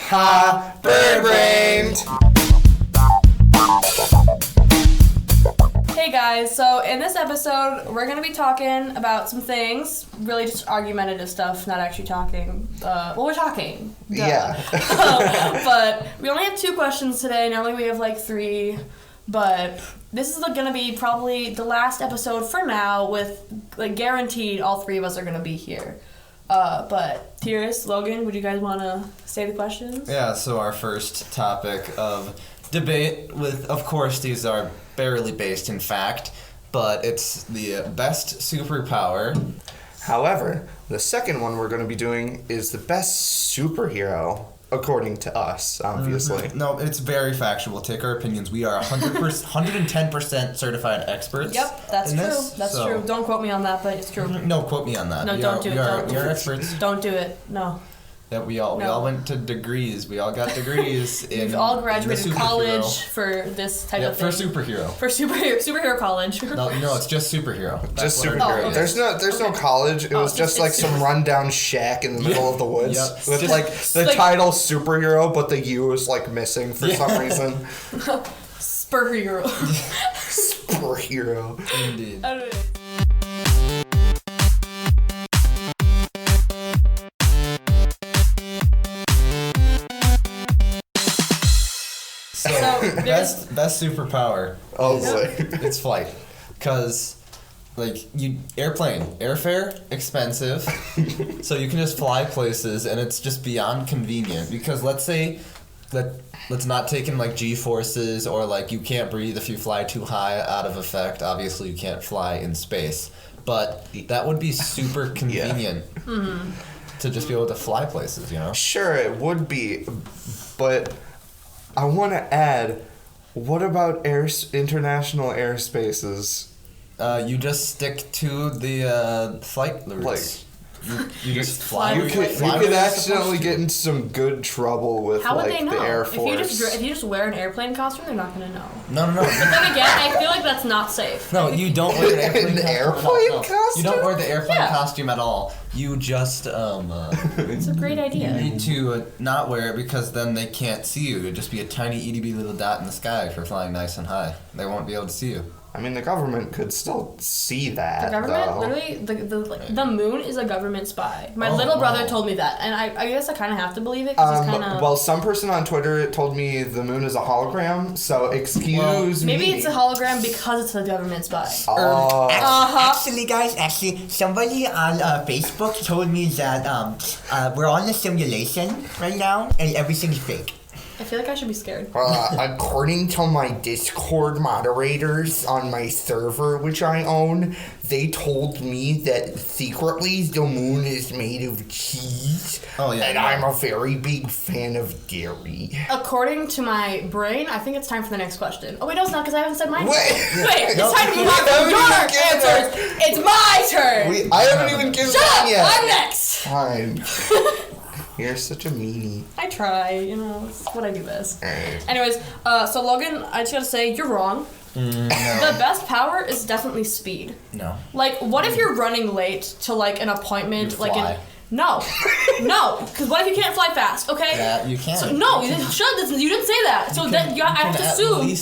Ha! Bird-brained! Hey guys, so in this episode, we're going to be talking about some things, really just argumentative stuff, not actually talking. We're talking. Duh. Yeah. But we only have 2 questions today. Normally we have like 3, but this is going to be probably the last episode for now with, like, guaranteed all 3 of us are going to be here. But Tiris, Logan, would you guys want to say the questions? Yeah, so our first topic of debate with, of course, these are barely based in fact, but it's the best superpower. However, the second one we're going to be doing is the best superhero, according to us, obviously. Mm-hmm. No, it's very factual. Take our opinions. We are 100%, 110% certified experts. Yep, that's true. That's true. Don't quote me on that, but it's true. No, quote me on that. No, don't do it. We are experts. Don't do it. No. Yeah, we all went to degrees. We all got degrees in. We've all graduated college for this type of thing. For superhero. For superhero college. No, it's just superhero. Just superhero. Okay. There's no college. It was just like some rundown shack in the middle of the woods with just, like the title superhero, but the U is like missing for some reason. Superhero. Superhero. Indeed. So best superpower. Oh boy. It's flight, cause like airfare expensive, so you can just fly places and it's just beyond convenient. Because let's not take in like G-forces or like you can't breathe if you fly too high out of effect. Obviously you can't fly in space, but that would be super convenient to just be able to fly places. You know. Sure, it would be, but I want to add, what about international airspaces? You just stick to the flight routes. You just fly. You could accidentally get into some good trouble with How would like they know? the Air Force. If you just wear an airplane costume, they're not gonna know. No. But then again, I feel like that's not safe. No, you don't wear an airplane costume. You don't wear the airplane costume at all. You just It's a great idea. You need to not wear it because then they can't see you. It'd just be a tiny itty bitty little dot in the sky if you're flying nice and high. They won't be able to see you. I mean, the government could still see that. The government, though. literally, the moon is a government spy. My little brother told me that, and I guess I kind of have to believe it because he's kind of. Well, some person on Twitter told me the moon is a hologram, so excuse me. Maybe it's a hologram because it's a government spy. Actually, guys, somebody on Facebook told me that we're on a simulation right now and everything's fake. I feel like I should be scared. According to my Discord moderators on my server, which I own, they told me that secretly the moon is made of cheese. Oh, yeah. And I'm a very big fan of dairy. According to my brain, I think it's time for the next question. Oh, wait, no, it's not because I haven't said mine. Wait, it's time to move on from your answers. It's my turn. I haven't even given Shut up! mine yet. I'm next. Fine. You're such a meanie. I try, it's what I do best. Right. Anyways, so Logan, I just gotta say, you're wrong. No. The best power is definitely speed. No. Like, what if you're running late to, like, an appointment? You fly. No, because what if you can't fly fast? Okay. Yeah, you can. So, no, you didn't say that. So then I have to assume it's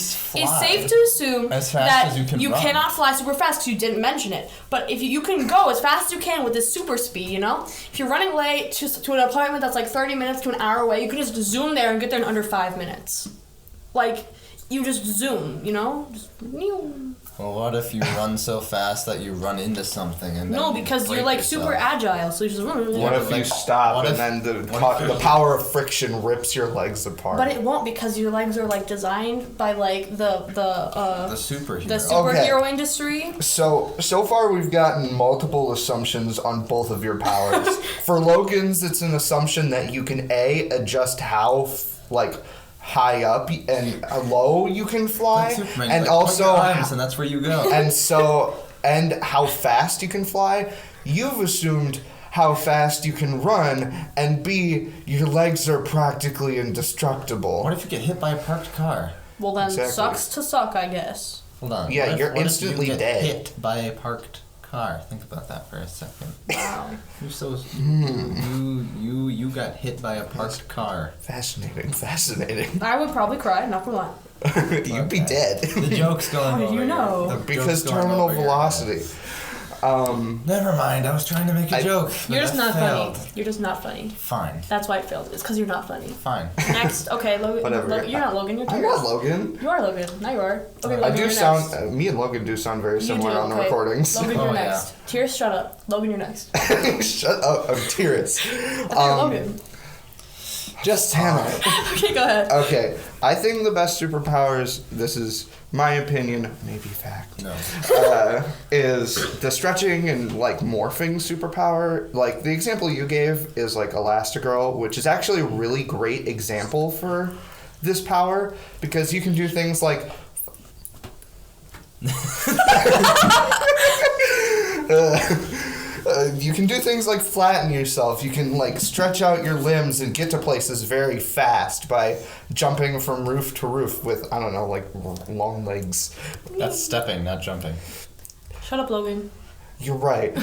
safe to assume as fast that as you can run. cannot fly super fast because you didn't mention it. But if you can go as fast as you can with this super speed, if you're running late to an appointment that's like 30 minutes to an hour away, you can just zoom there and get there in under 5 minutes. Like, you just zoom, just. Well, what if you run so fast that you run into something and No, then because you're like super agile, so you just run. What if you stop and then the power of friction rips your legs apart? But it won't because your legs are like designed by like the superhero industry. So far we've gotten multiple assumptions on both of your powers. For Logan's, it's an assumption that you can adjust how high up and low you can fly, and also arms, and that's where you go. and how fast you can fly. You've assumed how fast you can run, and B, your legs are practically indestructible. What if you get hit by a parked car? Well, then sucks to suck, I guess. Hold on. Yeah, you're instantly dead. dead. Hit by a parked car. Think about that for a second. Wow. You're so you got hit by a parked car. Fascinating. I would probably cry, not gonna lie. You'd be dead. The joke's going How did over you your- know? the Because joke's going terminal over your velocity. head. Never mind. I was trying to make a joke. but You're just that not failed. funny. You're just not funny. Fine. That's why it failed. It's because you're not funny. Fine. Next, okay, Logan. Whatever. You're not Logan. You're I'm Tiris. not Logan. You are Logan. Now you are. Okay, I Logan, do you're sound. next. Me and Logan do sound very You similar do, on the okay. recordings. Logan, you're Oh, next. Tiris, shut up. Logan, you're next. Shut up, I'm Tiris. I thought you're Logan. Just Hannah. Okay, go ahead. Okay, I think the best superpowers. This is my opinion, maybe fact. No. Is the stretching and like morphing superpower. Like the example you gave is like Elastigirl, which is actually a really great example for this power because you can do things like you can do things like flatten yourself. You can like stretch out your limbs and get to places very fast by jumping from roof to roof with, I don't know, like long legs. That's stepping, not jumping. Shut up, Logan. You're right.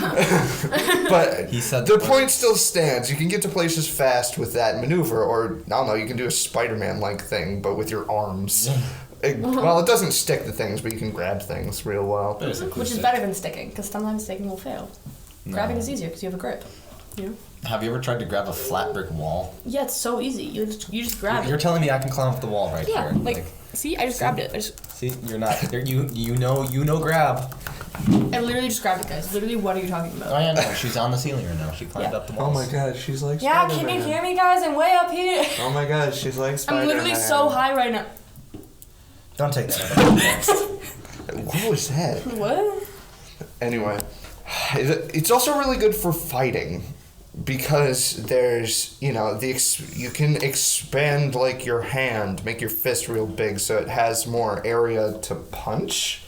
But He said the the point words. still stands. You can get to places fast with that maneuver, or I don't know, you can do a Spider-Man-like thing, but with your arms. Well, it doesn't stick to things, but you can grab things real well. Basically Which is sick. better than sticking, because sometimes sticking will fail. No. Grabbing is easier because you have a grip. You know? Have you ever tried to grab a flat brick wall? Yeah, it's so easy. You just grab You're it. telling me I can climb up the wall right Yeah, here? like, see, I just grabbed it. see, you're not. You know grab. I literally just grabbed it, guys. Literally, what are you talking Oh about? yeah, no, she's on the ceiling right now. She climbed Yeah. up the walls. God, she's like Yeah, can you hear me, guys? I'm way up here. Oh my god, she's like I'm Spider-Man. literally so high right now. Don't take that. What was that? What? Anyway, it's also really good for fighting because there's, you know, you can expand like your hand, make your fist real big so it has more area to punch.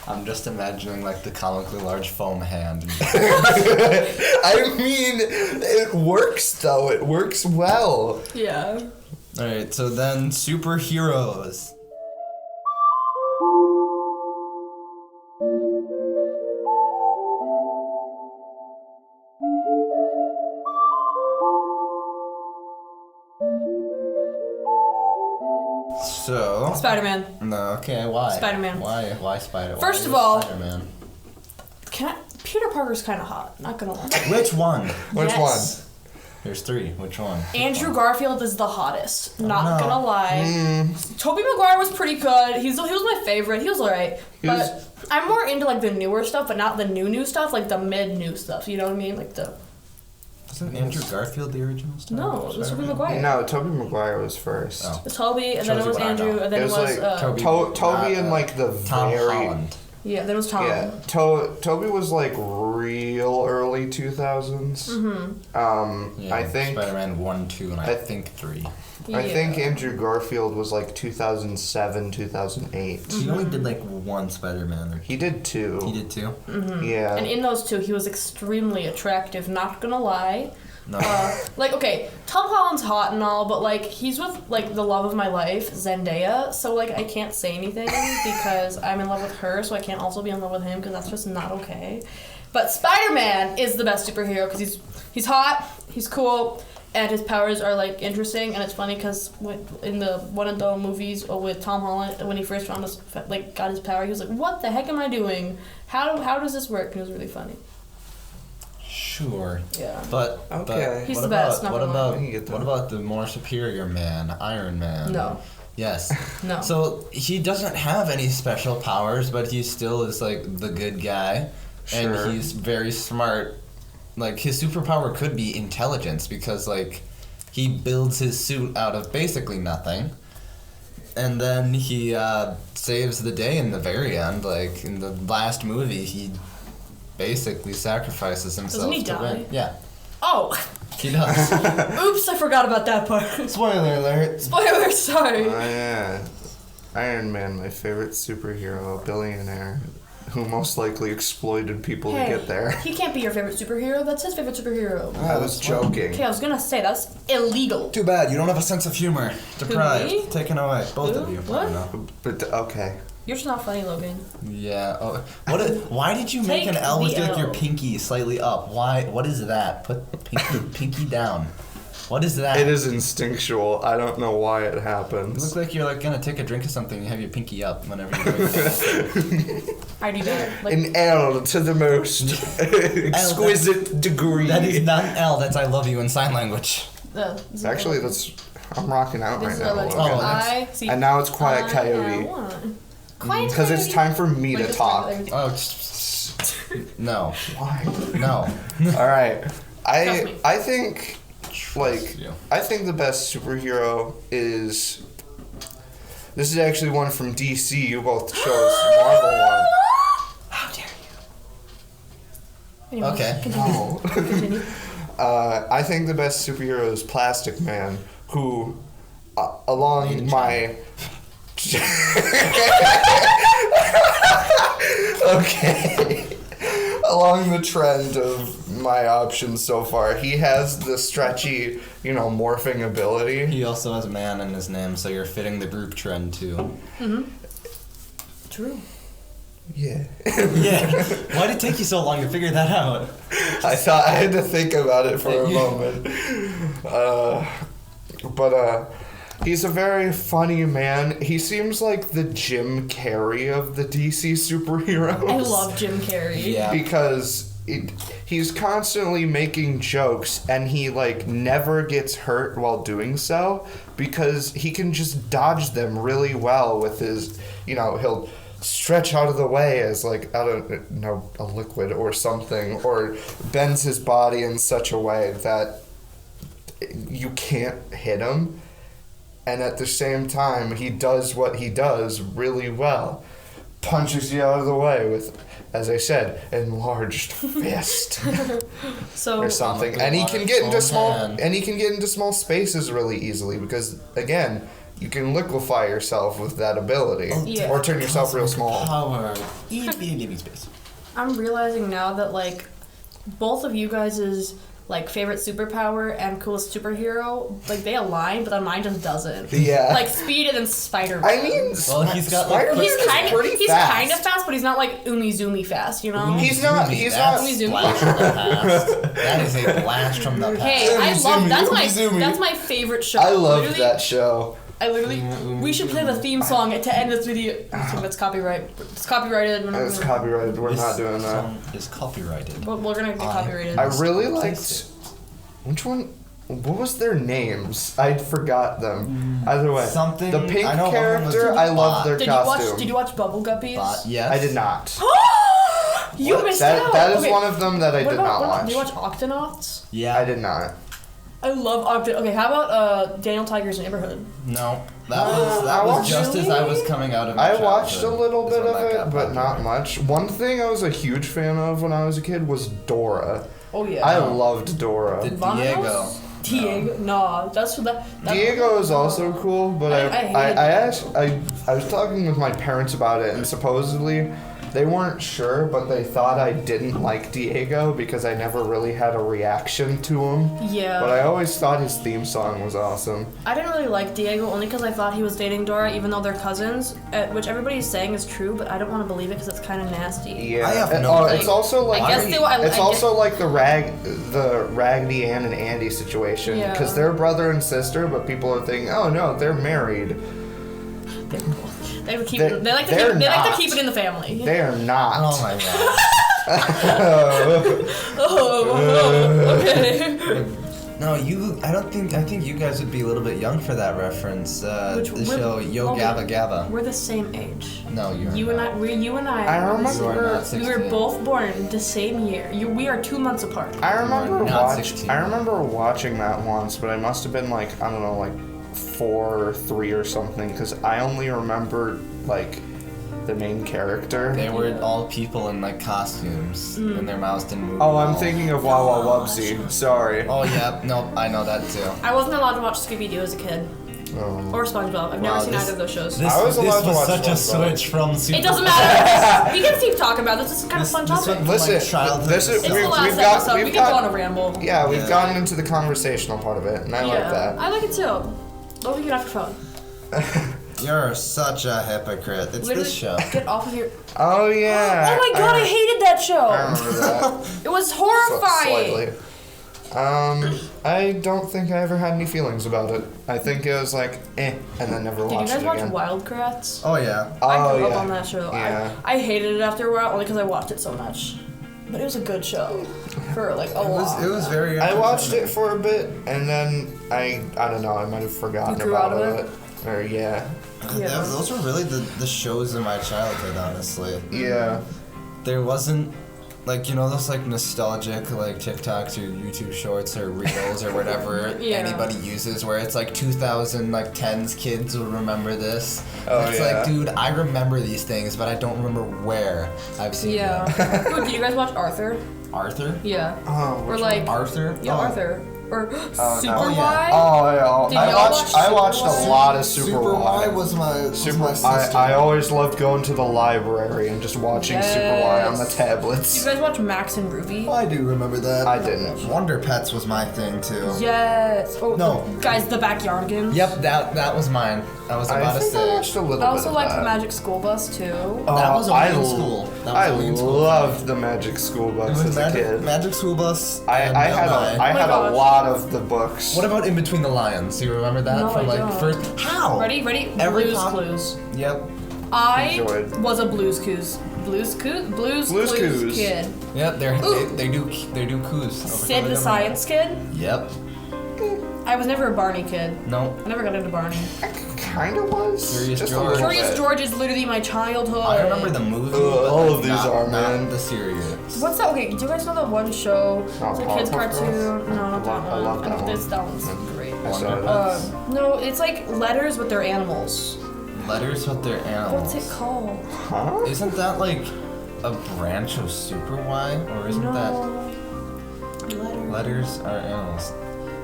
I'm just imagining like the comically large foam hand. I mean, it works though. It works well. Yeah. Alright, so then superheroes. So Spider-Man. no, okay, why? Spider-Man. Why Spider? First why of all- Spider-Man. Peter Parker's kind of hot. Not gonna lie. Which one? Which Yes. There's three. Which one? Andrew Garfield is the hottest. Not no. gonna lie. Tobey Maguire was pretty good. He was my favorite. He was alright. He But was- I'm more into like the newer stuff, but not the new stuff, like the mid-new stuff. You know what I mean? Like the Wasn't Andrew Garfield the original star? no, it was Tobey Maguire. No, Tobey Maguire was first. Oh. It was Toby, and then Shows it was you what I Andrew, know. and then It it was was like Toby. Toby in like the Tom very Holland. yeah, then it was Tom. yeah. Toby was like real early 2000s. Yeah, I think Spider-Man 1, 2, and I think 3. I think Yeah. Andrew Garfield was like 2007, 2008. He only did like one Spider-Man. He did two. He did too. Yeah. And in those two, he was extremely attractive. Not gonna lie. No. Like, okay, Tom Holland's hot and all, but like he's with like the love of my life, Zendaya. So like I can't say anything because I'm in love with her, so I can't also be in love with him because that's just not okay. But Spider-Man is the best superhero because he's hot, he's cool, and his powers are like interesting. And it's funny because in the one of the movies with Tom Holland, when he first found his got his power, he was like, "What the heck am I doing? How does this work?" And it was really funny. Sure. Yeah. But Okay. He's what the about best, not what gonna about lie. You get that. what about the more superior man, Iron Man? No. Yes. No. So he doesn't have any special powers, but he still is like the good guy, Sure. and he's very smart. Like his superpower could be intelligence because like he builds his suit out of basically nothing, and then he saves the day in the very end. Like in the last movie, he basically sacrifices himself Doesn't he to die? win. Yeah, Oh, he does. oops! I forgot about that part. Spoiler alert. Spoiler, sorry. Oh, yeah. Iron Man, my favorite superhero, billionaire, who most likely exploited people to get there. He can't be your favorite superhero. That's his favorite superhero. I was joking. Okay, I was gonna say that's illegal. Too bad you don't have a sense of humor. me? Deprived. Taken away. Both of Who? you. What? I don't know. But okay. You're just not funny, Logan. Yeah. Oh, why did you make Take an L with the like your L. pinky slightly up? Why? What is that? Put pinky down. What is that? It is instinctual. I don't know why it You happens. look like you're like gonna take a drink of something and you have your pinky up whenever you're doing it. I do that. Like, An L to the most exquisite degree. That is not an L. That's I love you in sign language. Actually, I'm rocking out right This is now. like Oh, I see. And now it's Quiet I Coyote. want. Quiet Because it's Coyote. time for me Like to this talk. time, like- Oh, no, Why? no. All right. Trust me. I think like you. I think the best superhero is. This is actually one from DC. You both chose Marvel one. How dare you? Anyways, Okay. Continue. No. Continue. I think the best superhero is Plastic Man, who, along my. Okay. Along the trend of my options so far, he has the stretchy, morphing ability. He also has man in his name, so you're fitting the group trend too. True. Yeah. Yeah. Why did it take you so long to figure that out? I thought I had to think about it for a moment. But he's a very funny man. He seems like the Jim Carrey of the DC superheroes. I love Jim Carrey. Yeah. Because he's constantly making jokes and he never gets hurt while doing so because he can just dodge them really well with his, he'll stretch out of the way as I don't know, a liquid or something, or bends his body in such a way that you can't hit him. And at the same time, he does what he does really well. Punches you out of the way with, as I said, enlarged fist So or something. And he can get into small spaces really easily because again, you can liquefy yourself with that ability, Yeah. or turn yourself real small. Power. Living space. I'm realizing now that both of you guys' favorite superpower and coolest superhero, they align, but then mine just doesn't. Yeah. Speed and then Spider-Man. I mean, Well, he's got, Spider-Man He's is pretty fast. kind of fast, but he's not Umi Zoomy fast, you know? He's not. He's not. Umi Zoomy. Blast from the past. That is a blast from the past. Hey, I Umi love Zoomy. that's my favorite show. I love Literally, that show. we should play the theme song to end this video. It's copyright. It's copyrighted. It's copyrighted. We're not doing that. Song is copyrighted. But we're gonna get copyrighted. I really liked. Which one? What was their names? I forgot them. Either way, Something- the pink I know one of them was character. I love Bot. their Did costume. you watch Bubble Guppies? Yes. I did not. You What? missed out. That is Okay, one of them that I what did about- not watch. Do you watch Octonauts? Yeah. I did not. I love Octon. Okay, how about Daniel Tiger's Neighborhood? No. That I was watched- just as I was coming out of my I watched a childhood little is bit when of that it, got but not popular. much. One thing I was a huge fan of when I was a kid was Dora. Oh yeah. I loved Dora. The Vamonos? Diego. Diego. Nah, that's that. Diego is also cool, but I was talking with my parents about it, and supposedly they weren't sure, but they thought I didn't like Diego because I never really had a reaction to him. Yeah. But I always thought his theme song was awesome. I didn't really like Diego only because I thought he was dating Dora, even though they're cousins, which everybody's saying is true, but I don't want to believe it because it's kind of nasty. Yeah. I have And- no- it's also like I guess it's also like the Raggedy Ann and Andy situation Yeah. because they're brother and sister, but people are thinking, oh no, they're married. They like to They're keep it not. in the family. They are not. Oh my god. Oh, okay. No, I think you guys would be a little bit young for that reference. The we're- show Yo okay. Gabba Gabba. We're the same age. No, you're You not. and I. I remember- You are not we were 16. both born the same year. We are 2 months apart. I remember You are not 16. I remember watching that once, but I must have been like, I don't know, like 4 or 3 or something, because I only remember like the main character. They were all people in like costumes, and their mouths didn't move. Oh, at I'm all. thinking of Wawa Wubsy. Sorry. Oh yeah, no, I know that too. I wasn't allowed to watch Scooby-Doo as a kid. Oh. Or SpongeBob. I've never seen either of those shows. I was allowed to watch such a SpongeBob. switch from Super. It doesn't matter. We can keep talking about this. This is kind of fun topic. Listen, childhood this is It's the we've last got episode. We we've can go on a got ramble. yeah, we've Yeah. gotten into the conversational part of it, and I like that. I like it too. What we get off your phone? You're such a hypocrite. It's Literally, this show. get off of here. Oh yeah. Oh my god, I hated that I show. remember that. It was horrifying. Slightly. I don't think I ever had any feelings about it. I think it was like, and then never Did you watched guys it watch again. Wildcrats? Oh yeah. I grew yeah. up on that show. Yeah. I hated it after a while only because I watched it so much. But it was a good show for like a while. It was very. I watched it for a bit, and then I don't know, I might have forgotten You grew about out of it. Or yeah. Yeah. Those were really the shows in my childhood, honestly. Yeah. There wasn't, like, you know, those, like, nostalgic, like, TikToks or YouTube shorts or Reels or whatever Yeah. anybody uses where it's, like, 2010s kids will remember this. Oh, It's yeah. like, dude, I remember these things, but I don't remember where I've seen Yeah. them. Ooh, did you guys watch Arthur? Arthur? Yeah. Oh, Or which like Arthur? yeah, Oh. Arthur. Or Super Oh, yeah. Y. Oh yeah. Did I y'all watched. watch I watched Super a Y? lot of Super Y. was my Super. I always loved going to the library and just watching Super Y on the Yes. tablets. Did you guys watch Max and Ruby? I do remember that. I didn't. Wonder Pets was my thing too. Yes. Oh No. Guys, the Backyardigans. Yep, that was mine. I was I about to think I say. watched a little I bit also of like that. the Magic School Bus too. That was only I in school. That was I only in school. loved the Magic School Bus It as was a kid. Magic School Bus. I and had Bill a Nye. I Oh my had a gosh. lot of the books. What about In Between the Lions? Do you remember that No, from I like don't. first? How? Ready? Every Blues pop- Clues. Yep. I Enjoyed. was a Blues Clues Blues Clues Clues. kid. Yep. Ooh. They do coups. over Sid the them. Science Kid. Yep. I was never a Barney kid. No. I never got into Barney. Kind of was. Curious just George. a little Curious bit. George is literally my childhood. I remember the movie. All but of these not- are, not man. the series. What's that? Okay, do you guys know that one show? It's a kids Powerpuff Girls? cartoon. No, not that I one. love that This one. that one's great. I saw Wonder that. Pets. No, it's like letters with their animals. Letters with their animals. What's it called? Huh? Isn't that like a branch of Super Y, or isn't that Letters. letters are animals?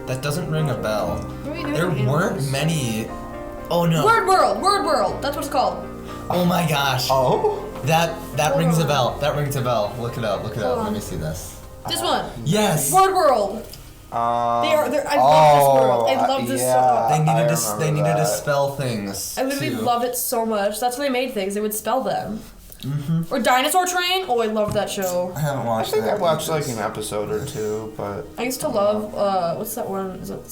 That doesn't ring a bell. Maybe There they're weren't animals. many. Oh no. Word World. That's what it's called. Oh my gosh. Oh? That Hold rings a on. bell. That rings a bell. Look it up. Look it Hold up. Let on. me see this. This one. Yes. Word World. They're I love this world. I love this so much. They needed I to. They remember needed to that. spell things. I literally too. loved it so much. That's when they made things. They would spell them. Or Dinosaur Train. Oh, I loved that show. I haven't I watched think that. I watched like an episode or two, but I used to love. What's that one? Is it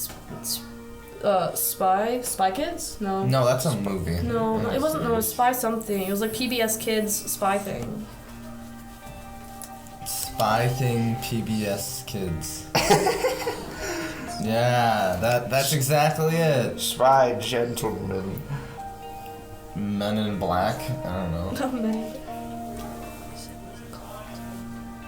Spy Kids? No. No, that's a movie. No, Not a it wasn't. No, it was series. Spy something. It was like PBS Kids Spy thing. Spy thing. PBS Kids. Yeah, that's exactly it. Spy Gentleman. Men in Black. I don't know.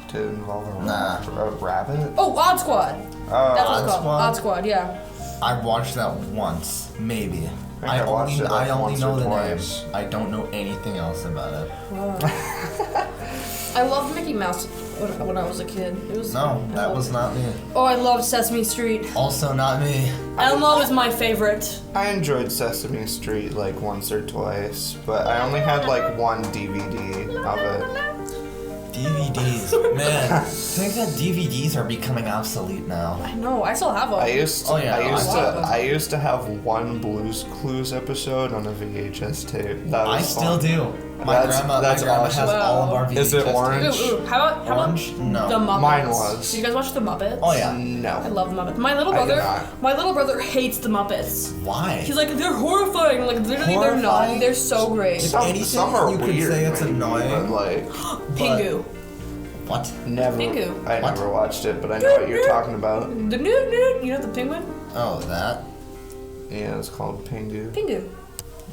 To involve a, Nah. a rabbit? Oh, Odd Squad. That's what it's called. Squad? Odd Squad. Yeah. I watched that once, maybe. I watched it, like, I only once know or the twice. name. I don't know anything else about it. Wow. I loved Mickey Mouse when I was a kid. It was. No, I that loved was it. not me. Oh, I loved Sesame Street. Also not me. Elmo is my favorite. I enjoyed Sesame Street like once or twice, but I only had like one DVD of it. DVDs. Man, I think that DVDs are becoming obsolete now. I know. I still have them. I used to, Oh, yeah, I used to have one Blues Clues episode on a VHS tape. That was I still fun. do. My That's grandma awesome. has all of our VHS Is it tapes. orange? Ooh. How about Orange? No. the Muppets? Mine was. Did you guys watch the Muppets? Oh yeah. No. I love the Muppets. My little I did brother. not. My little brother hates the Muppets. Why? He's like, they're horrifying. Like literally, they're not. Horrifying? They're so great. Anything some are you could weird, say it's maybe, annoying. but like Pingu. What? never. Pingu. I What? never watched it, but I know what you're talking about. The new. You know the penguin? Oh, that? Yeah, it's called Pingu. Pingu.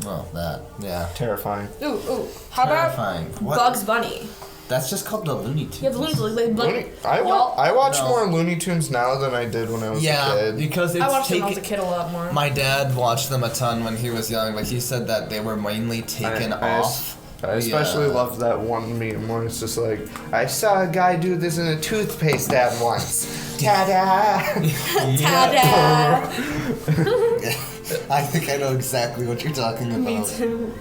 Oh, that. Yeah. Terrifying. Ooh. How about Terrifying. What? Bugs Bunny? That's just called the Looney Tunes. Yeah, the Looney Tunes. Looney, I y'all- watch No. more Looney Tunes now than I did when I was a Yeah, kid. because it's I watched them when I was a taken. kid a lot more. My dad watched them a ton when he was young, but he said that they were mainly taken off. I especially Yeah. loved that one meme where it's just like, I saw a guy do this in a toothpaste ad once. Ta-da! Ta-da! I think I know exactly what you're talking about. Me too.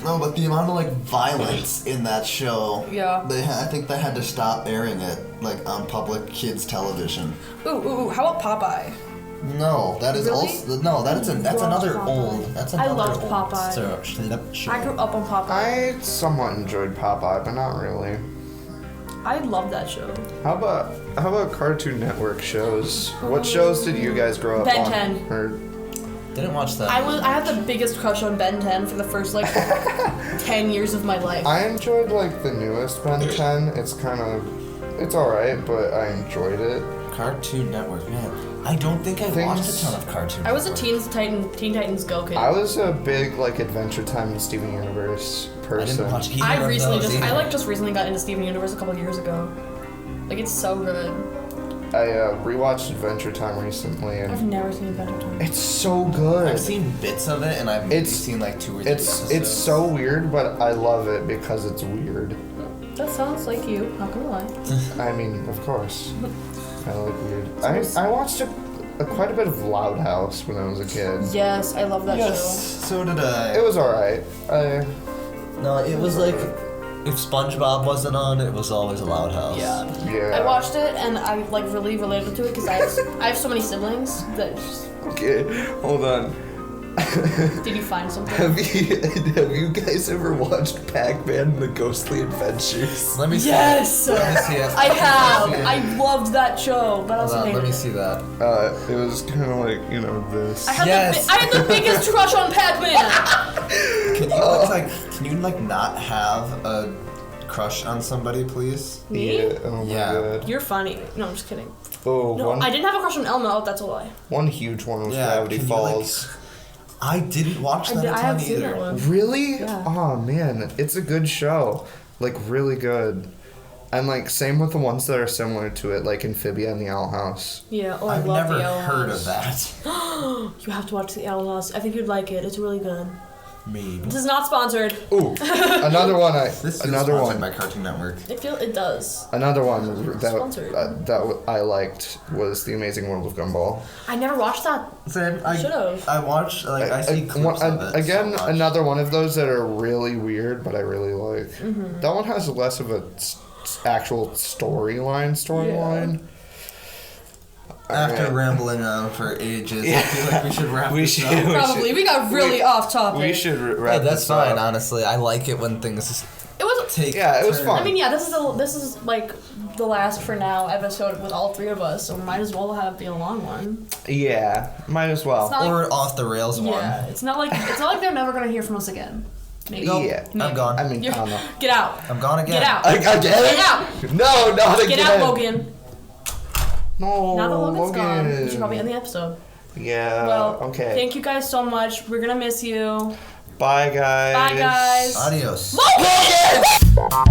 No, but the amount of like violence in that show. Yeah. I think they had to stop airing it like on public kids television. Ooh. How about Popeye? No, that is Really? also that's another Popeye. old. That's I another loved old Popeye. show. I grew up on Popeye. I somewhat enjoyed Popeye, but not really. I love that show. How about Cartoon Network shows? What shows did you guys grow up Ben on? 10. Or Didn't watch that. I had the biggest crush on Ben 10 for the first 10 years of my life. I enjoyed the newest Ben 10. It's alright, but I enjoyed it. Cartoon Network, man. I don't think I watched a ton of Cartoon I was a Network. Teen Titans Go kid. I was a big Adventure Time and Steven Universe I person. didn't watch either I of recently those just either. recently got into Steven Universe a couple years ago. It's so good. I rewatched Adventure Time recently, I've and never seen Adventure Time. it's so good. I've seen bits of it, and I've maybe It's- seen 2 or 3 episodes. It's so weird, but I love it because it's weird. That sounds like you. Not gonna lie. I mean, of course, I like weird. I watched quite a bit of Loud House when I was a kid. Yes, I love that So did I. It was alright. No, it was if SpongeBob wasn't on, it was always a Loud House. show. Yeah. Yeah. I watched it and I really related to it because I have so many siblings that just, Okay, hold on. did you find something? Have you guys ever watched Pac-Man and the Ghostly Adventures? Let me see. Yes! Let me see it. I have. Let me see it. I loved that show, but I Hold also on, hated let me it. see that. It was kind of this. I had, Yes. I had the biggest crush on Pac-Man. Can you not have a crush on somebody, please? Me? Yeah. Oh my Yeah. god. You're funny. No, I'm just kidding. Oh, No, I didn't have a crush on Elmo. That's a lie. one huge one was Yeah, Gravity can you, Falls. I didn't watch that a I ton haven't seen either. that one. Really? Yeah. Oh man, it's a good show. Really good. And same with the ones that are similar to it, like Amphibia and the Owl House. Yeah. Oh, I I've love never the Owl heard House. of that. You have to watch the Owl House. I think you'd like it. It's really good. Maybe. This is not sponsored. Ooh, another one. This is Another sponsored one. by Cartoon Network. It does. Another one Sponsored. that I liked was The Amazing World of Gumball. I never watched that. Same. Should've. I watched I see clips of it. Again, so much. another one of those that are really weird, but I really like. Mm-hmm. That one has less of a actual storyline. After Alright. rambling on for ages, Yeah. I feel like we should wrap We this should- up. Probably. We got really off topic. We should Hey, wrap that's this fine, up. honestly. I like it when things It was. take. Yeah, it was turns. fun. I mean, yeah. This is the last for now episode with all three of us, so might as well have it be a long one. Yeah, might as well. It's not Or off the rails one. Yeah. It's not like they're never gonna hear from us again. Maybe. Yeah. I'm gone. I mean, I don't know. Get out. I'm gone again. Get out. Again? Get out. No, not again. Get out, Logan. No, Now that Logan's gone, we Logan. should probably end the episode. Yeah. Well, okay. thank you guys so much. We're gonna miss you. Bye, guys. Bye, guys. Adios. Logan!